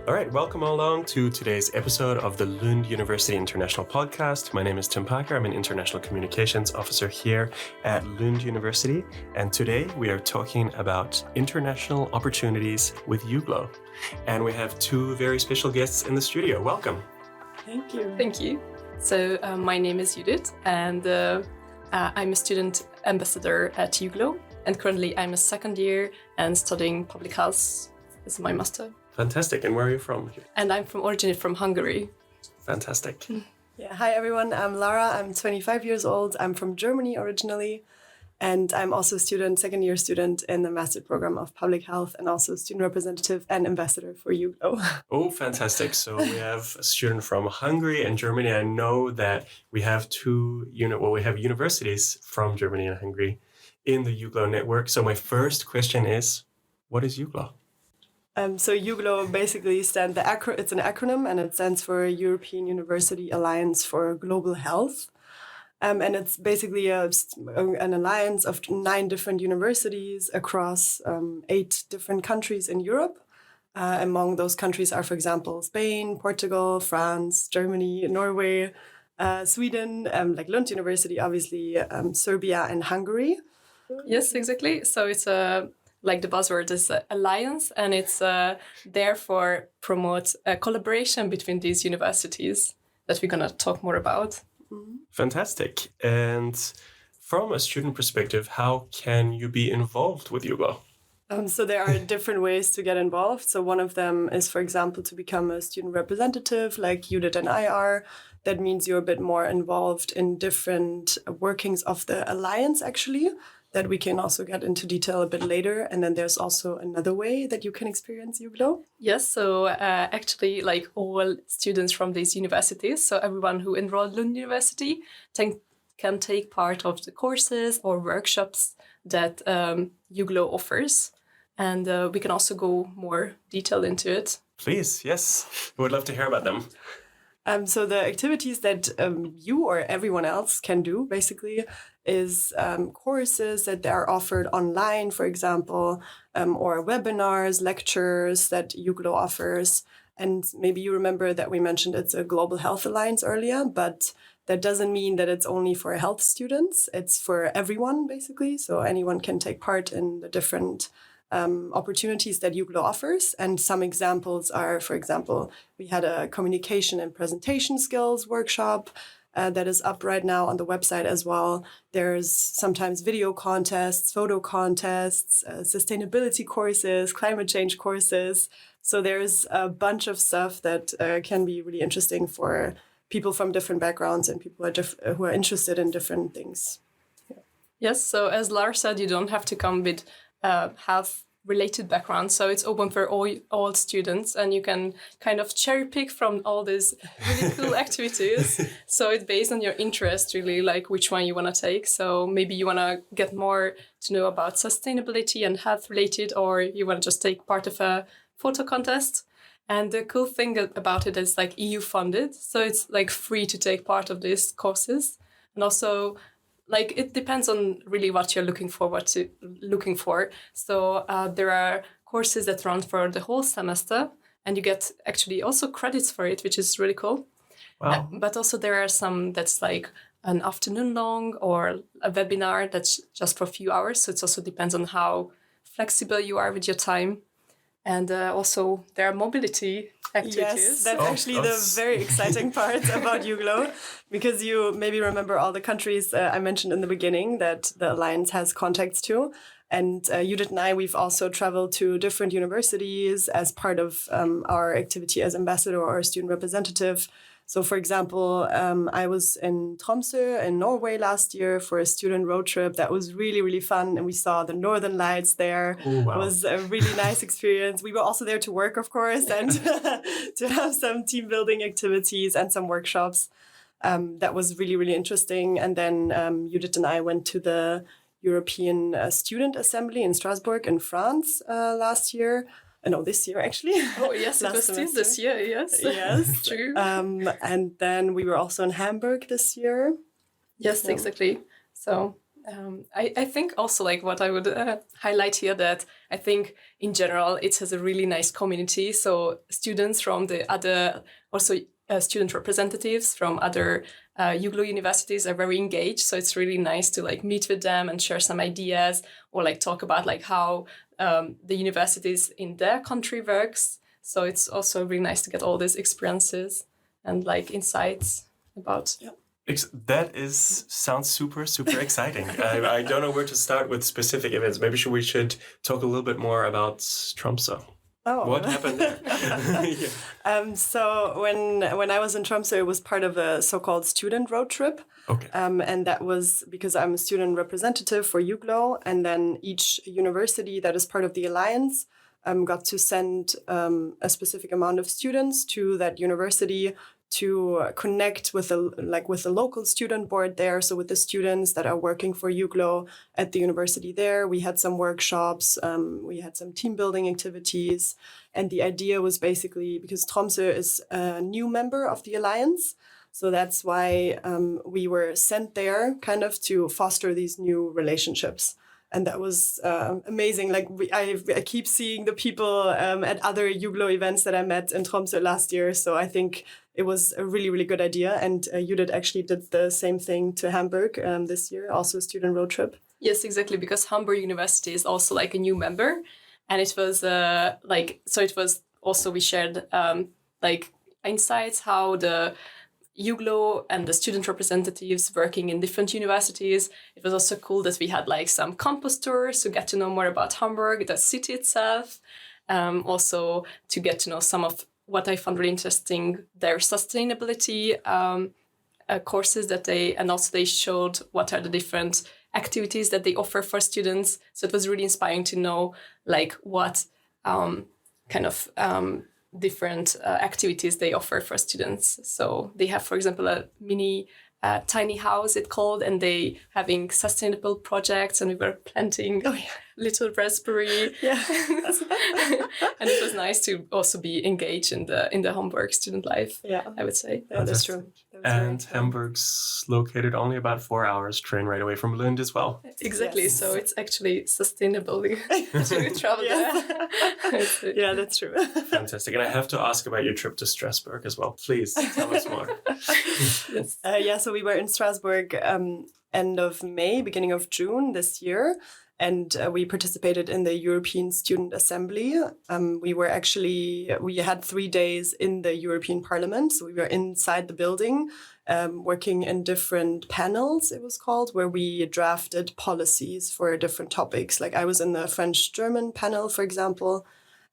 All right, welcome along to today's episode of the Lund University International Podcast. My name is Tim Packer. I'm an International Communications Officer here at Lund University. And today we are talking about international opportunities with EUGLOH. And we have two very special guests in the studio. Welcome. Thank you. Thank you. So my name is Judit, and I'm a student ambassador at EUGLOH. And currently I'm a second year and studying public health as my master. Fantastic. And where are you from? And I'm originally from Hungary. Fantastic. Yeah. Hi, everyone. I'm Lara. I'm 25 years old. I'm from Germany originally. And I'm also a second year student in the master program of public health and also student representative and ambassador for EUGLOH. Oh, fantastic. So we have a student from Hungary and Germany. I know that we have we have universities from Germany and Hungary in the EUGLOH network. So my first question is, what is EUGLOH? So EUGLOH basically it's an acronym, and it stands for European University Alliance for Global Health. And it's basically an alliance of 9 different universities across 8 different countries in Europe. Among those countries are, for example, Spain, Portugal, France, Germany, Norway, Sweden, like Lund University, obviously, Serbia and Hungary. Yes, exactly. So it's like the buzzword is alliance, and it's therefore promote a collaboration between these universities that we're going to talk more about. Mm-hmm. Fantastic. And from a student perspective, how can you be involved with EUGLOH? So there are different ways to get involved. So one of them is, for example, to become a student representative like Judit and I are. That means you're a bit more involved in different workings of the alliance, actually, that we can also get into detail a bit later. And then there's also another way that you can experience EUGLOH. Yes, so actually like all students from these universities, so everyone who enrolled Lund University can take part of the courses or workshops that EUGLOH offers. And we can also go more detail into it. Please, yes. We would love to hear about them. So the activities that you or everyone else can do, basically, is courses that are offered online, for example, or webinars, lectures that EUGLOH offers. And maybe you remember that we mentioned it's a Global Health Alliance earlier, but that doesn't mean that it's only for health students. It's for everyone, basically. So anyone can take part in the different opportunities that EUGLOH offers. And some examples are, for example, we had a communication and presentation skills workshop that is up right now on the website as well. There's sometimes video contests, photo contests, sustainability courses, climate change courses. So there's a bunch of stuff that can be really interesting for people from different backgrounds and people who are interested in different things. Yeah. Yes, so as Lara said, you don't have to come with health-related background, so it's open for all students, and you can kind of cherry pick from all these really cool activities. So it's based on your interest, really, like which one you want to take. So maybe you want to get more to know about sustainability and health-related, or you want to just take part of a photo contest. And the cool thing about it is like EU funded, so it's like free to take part of these courses, and also like it depends on really what you're looking for. So there are courses that run for the whole semester, and you get actually also credits for it, which is really cool. Wow. But also there are some that's like an afternoon long or a webinar that's just for a few hours. So it also depends on how flexible you are with your time. And also there are mobility activities. Yes, that's actually the very exciting part about EUGLOH, because you maybe remember all the countries I mentioned in the beginning that the Alliance has contacts to. And Judith and I, we've also traveled to different universities as part of our activity as ambassador or student representative. So, for example, I was in Tromsø in Norway last year for a student road trip. That was really, really fun. And we saw the Northern Lights there. Oh, wow. It was a really nice experience. We were also there to work, of course, and to have some team building activities and some workshops. That was really, really interesting. And then Judith and I went to the European Student Assembly in Strasbourg in France last year. No, this year, actually. Oh, yes, it was still this year, yes. Yes. True. And then we were also in Hamburg this year. Yes, exactly. So I think also like what I would highlight here that I think in general it has a really nice community. So students from the other, also student representatives from other EUGLOH universities are very engaged. So it's really nice to like meet with them and share some ideas or like talk about like how the universities in their country works. So it's also really nice to get all these experiences and like insights about. Yeah. That sounds super, super exciting. I don't know where to start with specific events. Maybe we should talk a little bit more about Tromsø. Oh. What happened there? Yeah. So when I was in Tromsø, it was part of a so-called student road trip. Okay. And that was because I'm a student representative for EUGLOH, and then each university that is part of the alliance got to send a specific amount of students to that university to connect with the local student board there. So with the students that are working for EUGLOH at the university there, we had some workshops, we had some team building activities. And the idea was basically, because Tromsø is a new member of the alliance, so that's why we were sent there kind of to foster these new relationships. And that was amazing. Like I keep seeing the people at other EUGLOH events that I met in Tromsø last year. So I think it was a really, really good idea. And Judit actually did the same thing to Hamburg this year, also a student road trip. Yes, exactly. Because Hamburg University is also like a new member. And it was it was also, we shared like insights how the EUGLOH and the student representatives working in different universities. It was also cool that we had like some campus tours to get to know more about Hamburg, the city itself. Also to get to know some of what I found really interesting, their sustainability courses that they showed what are the different activities that they offer for students. So it was really inspiring to know like what different activities they offer for students. So they have, for example, a mini tiny house, it's called, and they having sustainable projects, and we were planting little raspberry. Yeah. And it was nice to also be engaged in the Hamburg student life. Yeah, I would say. Yeah, that's true. And Hamburg's located only about 4 hours train right away from Lund as well. Exactly. Yes. So it's actually sustainable to travel there. Yeah, that's true. Fantastic. And I have to ask about your trip to Strasbourg as well. Please tell us more. Yes. So we were in Strasbourg end of May, beginning of June this year. And we participated in the European Student Assembly. We had 3 days in the European Parliament. So we were inside the building, working in different panels, it was called, where we drafted policies for different topics. Like I was in the French-German panel, for example,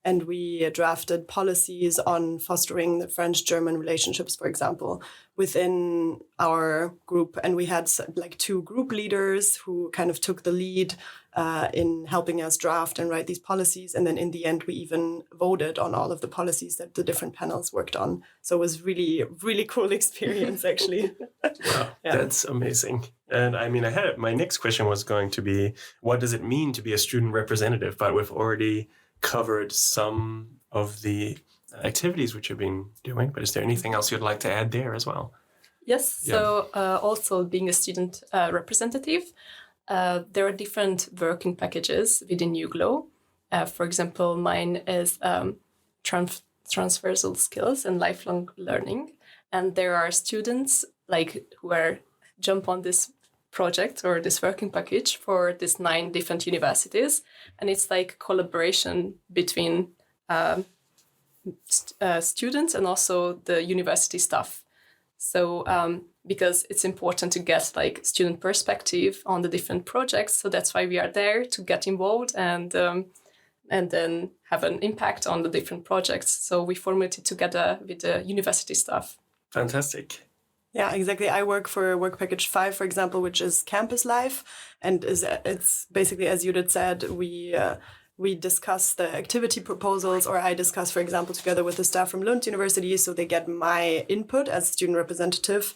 and we drafted policies on fostering the French-German relationships, for example, within our group. And we had like 2 group leaders who kind of took the lead in helping us draft and write these policies. And then in the end, we even voted on all of the policies that the different panels worked on. So it was really, really cool experience, actually. Wow, that's amazing. And I mean, my next question was going to be, what does it mean to be a student representative? But we've already covered some of the activities which you've been doing. But is there anything else you'd like to add there as well? Yes. Yeah. So also being a student representative, there are different working packages within EUGLOH. For example, mine is transversal skills and lifelong learning. And there are students who jump on this project or this working package for these 9 different universities. And it's like collaboration between students and also the university staff. So because it's important to get student perspective on the different projects. So that's why we are there, to get involved and then have an impact on the different projects. So we formulated together with the university staff. Fantastic. Yeah, exactly. I work for Work Package 5, for example, which is campus life. And it's basically, as Judith said, we discuss the activity proposals, or I discuss, for example, together with the staff from Lund University. So they get my input as student representative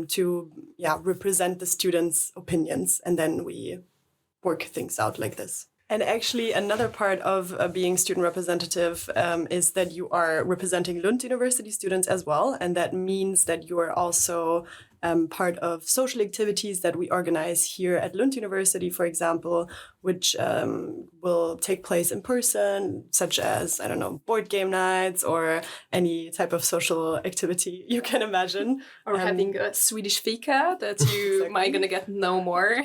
to represent the students' opinions. And then we work things out like this. And actually, another part of being student representative is that you are representing Lund University students as well. And that means that you are also part of social activities that we organize here at Lund University, for example, which will take place in person, such as, I don't know, board game nights or any type of social activity you can imagine. Or having a Swedish fika that you Exactly. might gonna get no more.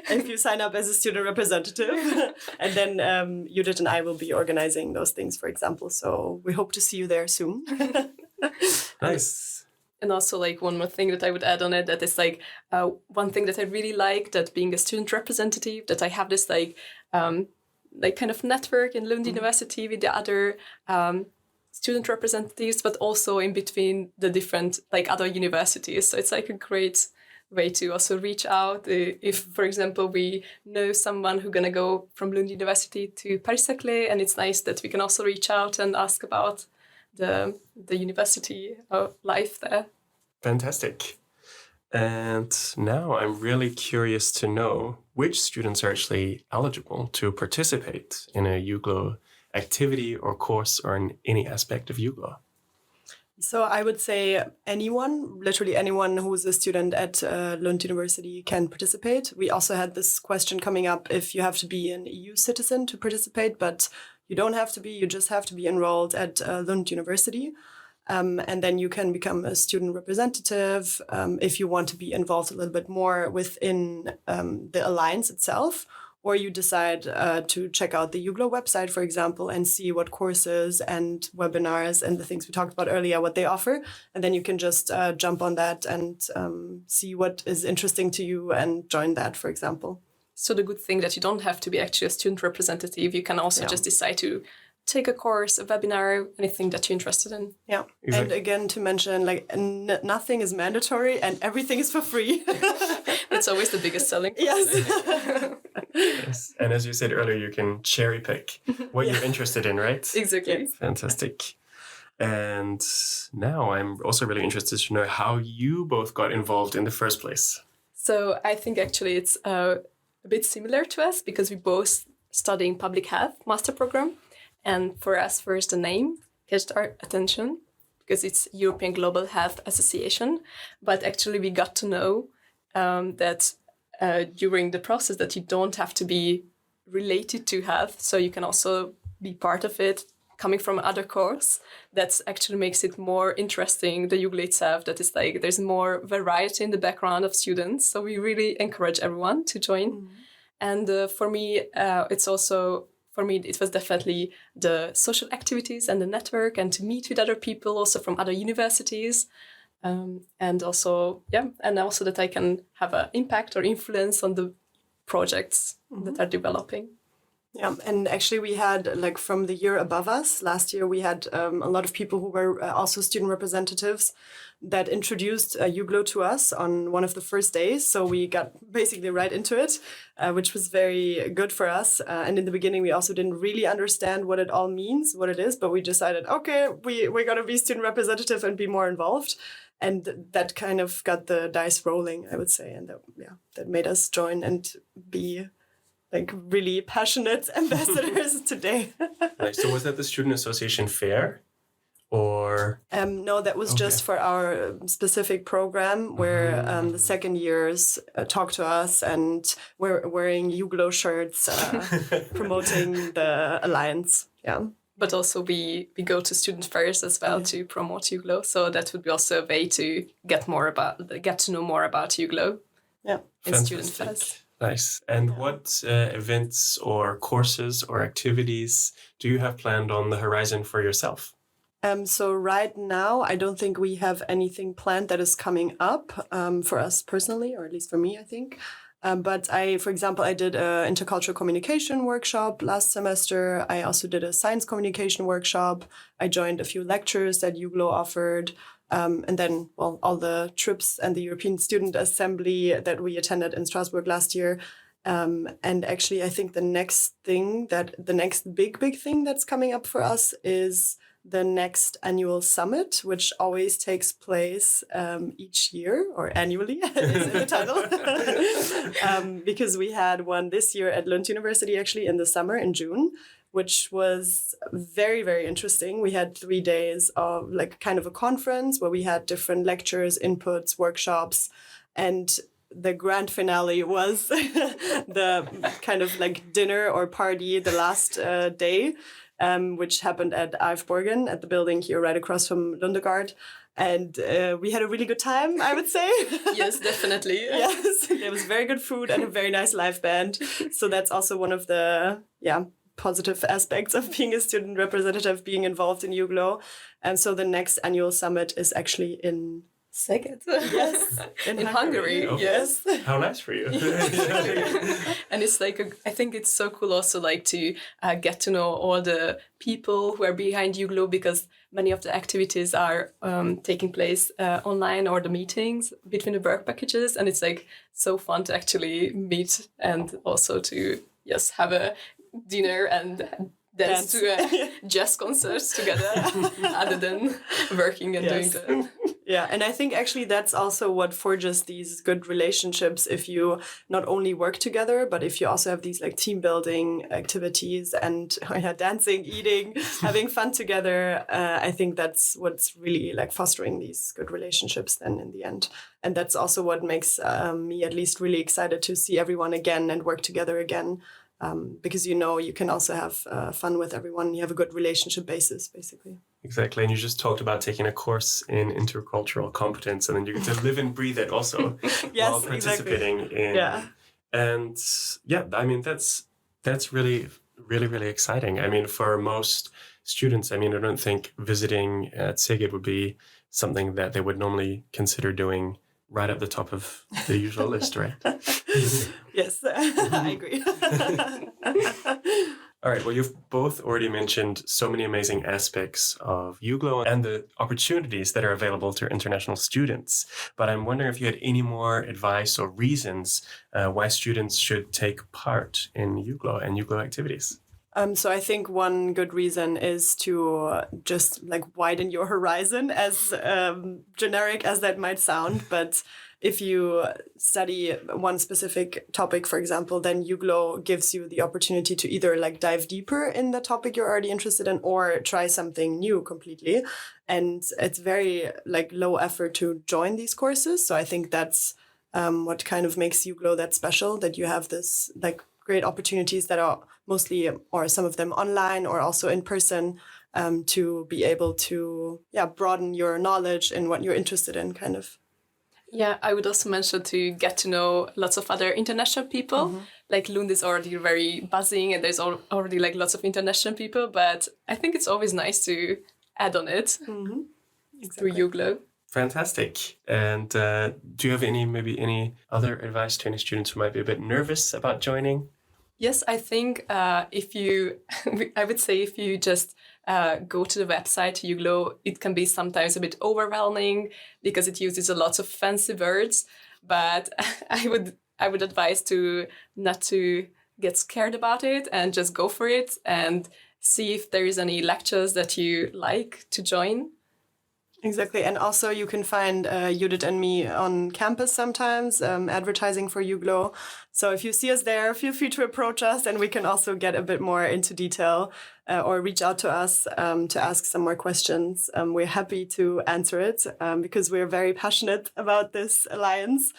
If you sign up as a student representative. And then Judit and I will be organizing those things, for example. So we hope to see you there soon. Nice. And also, like, one more thing that I would add on it, that is like one thing that I really like, that being a student representative, that I have this like kind of network in Lund University with the other student representatives, but also in between the different like other universities. So it's like a great way to also reach out. If, for example, we know someone who's gonna go from Lund University to Paris-Saclay, and it's nice that we can also reach out and ask about the university life there. Fantastic. And now I'm really curious to know which students are actually eligible to participate in a EUGLOH activity or course or in any aspect of EUGLOH. So I would say anyone, literally anyone who's a student at Lund University can participate. We also had this question coming up if you have to be an EU citizen to participate, but you don't have to be, you just have to be enrolled at Lund University. And then you can become a student representative if you want to be involved a little bit more within the alliance itself. Or you decide to check out the EUGLOH website, for example, and see what courses and webinars and the things we talked about earlier, what they offer. And then you can just jump on that and see what is interesting to you and join that, for example. So the good thing that you don't have to be actually a student representative. You can also just decide to take a course, a webinar, anything that you're interested in. Yeah. Exactly. And again, to mention, like, nothing is mandatory and everything is for free. That's always the biggest selling point. Yes. Yes. And as you said earlier, you can cherry pick what you're interested in, right? Exactly. Yes. Fantastic. And now I'm also really interested to know how you both got involved in the first place. So I think actually it's a bit similar to us, because we both studying public health master program. And for us, first, the name catched our attention because it's European Global Health Association. But actually, we got to know that during the process that you don't have to be related to health. So you can also be part of it, coming from other course. That actually makes it more interesting, the EUGLOH itself, that is like there's more variety in the background of students. So we really encourage everyone to join. Mm-hmm. And for me, it was definitely the social activities and the network and to meet with other people also from other universities. And also that I can have an impact or influence on the projects that are developing. Yeah, and actually we had, like, from the year above us, last year we had a lot of people who were also student representatives that introduced EUGLOH to us on one of the first days. So we got basically right into it, which was very good for us. And in the beginning, we also didn't really understand what it all means, what it is, but we decided, okay, we're going to be student representative and be more involved. And that kind of got the dice rolling, I would say. And that made us join and be like really passionate ambassadors today. Nice. So was that the Student Association Fair? Or no, that was just for our specific program where the second years talk to us and we're wearing EUGLOH shirts, promoting the alliance. Yeah. But also we go to student fairs as well to promote EUGLOH. So that would be also a way to get to know more about EUGLOH. Yeah. In student fairs. Nice. And what events or courses or activities do you have planned on the horizon for yourself? So right now, I don't think we have anything planned that is coming up for us personally, or at least for me, I think. But for example, I did an intercultural communication workshop last semester. I also did a science communication workshop. I joined a few lectures that EUGLOH offered. And then, all the trips and the European Student Assembly that we attended in Strasbourg last year. And actually, I think the next big thing that's coming up for us is the next annual summit, which always takes place each year, or annually, is in the title. Because we had one this year at Lund University, actually, in the summer, in June. which was very, very interesting. We had 3 days of like kind of a conference where we had different lectures, inputs, workshops, and the grand finale was the kind of like dinner or party the last day, which happened at Eifborgen at the building here right across from Lüdecke. And we had a really good time, I would say. Yes, definitely. Yes, there was very good food and a very nice live band. So that's also one of the positive aspects of being a student representative, being involved in EUGLOH. And so the next annual summit is actually in Szeged. Yes, in Hungary. Okay. Yes. How nice for you. And it's like, I think it's so cool also like to get to know all the people who are behind EUGLOH, because many of the activities are taking place online, or the meetings between the work packages. And it's like so fun to actually meet and also to, yes, have a dinner and dance to a jazz concerts together other than working and doing the... Yeah, and I think actually that's also what forges these good relationships, if you not only work together, but if you also have these like team building activities and dancing, eating, having fun together. I think that's what's really like fostering these good relationships then in the end. And that's also what makes me at least really excited to see everyone again and work together again. Because you can also have fun with everyone. You have a good relationship basis, basically. Exactly. And you just talked about taking a course in intercultural competence, and then you get to live and breathe it also Yes, while participating in. Yeah. And I mean, that's really, really, really exciting. I mean, for most students, I mean, I don't think visiting at Szeged would be something that they would normally consider doing right at the top of the usual list, right? Yes, I agree. All right. Well, you've both already mentioned so many amazing aspects of EUGLOH and the opportunities that are available to international students. But I'm wondering if you had any more advice or reasons why students should take part in EUGLOH and EUGLOH activities. So I think one good reason is to just like widen your horizon, as generic as that might sound. But if you study one specific topic, for example, then EUGLOH gives you the opportunity to either like dive deeper in the topic you're already interested in, or try something new completely. And it's very like low effort to join these courses. So I think that's what kind of makes EUGLOH that special, that you have this like great opportunities that are mostly, or some of them online or also in person, to be able to broaden your knowledge in what you're interested in, kind of. Yeah, I would also mention to get to know lots of other international people. Mm-hmm. Like Lund is already very buzzing and there's already like lots of international people, but I think it's always nice to add on it through EUGLOH. Fantastic. And do you have any other advice to any students who might be a bit nervous about joining? Yes, I think I would say if you just go to the website EUGLOH, it can be sometimes a bit overwhelming because it uses a lot of fancy words. But I would advise to not to get scared about it and just go for it and see if there is any lectures that you like to join. Exactly. And also you can find Judit and me on campus sometimes, advertising for EUGLOH. So if you see us there, feel free to approach us and we can also get a bit more into detail or reach out to us to ask some more questions. We're happy to answer it because we're very passionate about this alliance.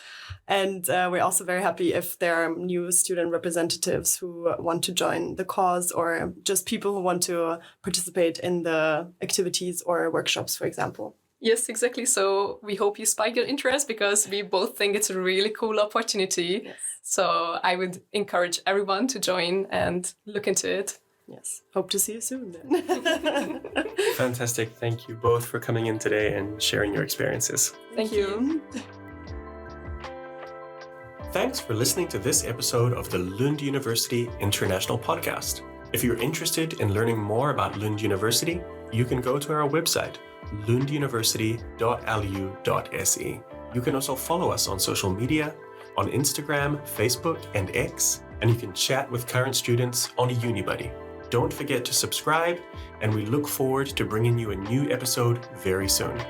And we're also very happy if there are new student representatives who want to join the cause, or just people who want to participate in the activities or workshops, for example. Yes, exactly. So we hope you spike your interest because we both think it's a really cool opportunity. Yes. So I would encourage everyone to join and look into it. Yes. Hope to see you soon then. Fantastic. Thank you both for coming in today and sharing your experiences. Thank you. Thanks for listening to this episode of the Lund University International Podcast. If you're interested in learning more about Lund University, you can go to our website, lunduniversity.lu.se. You can also follow us on social media, on Instagram, Facebook, and X, and you can chat with current students on UniBuddy. Don't forget to subscribe, and we look forward to bringing you a new episode very soon.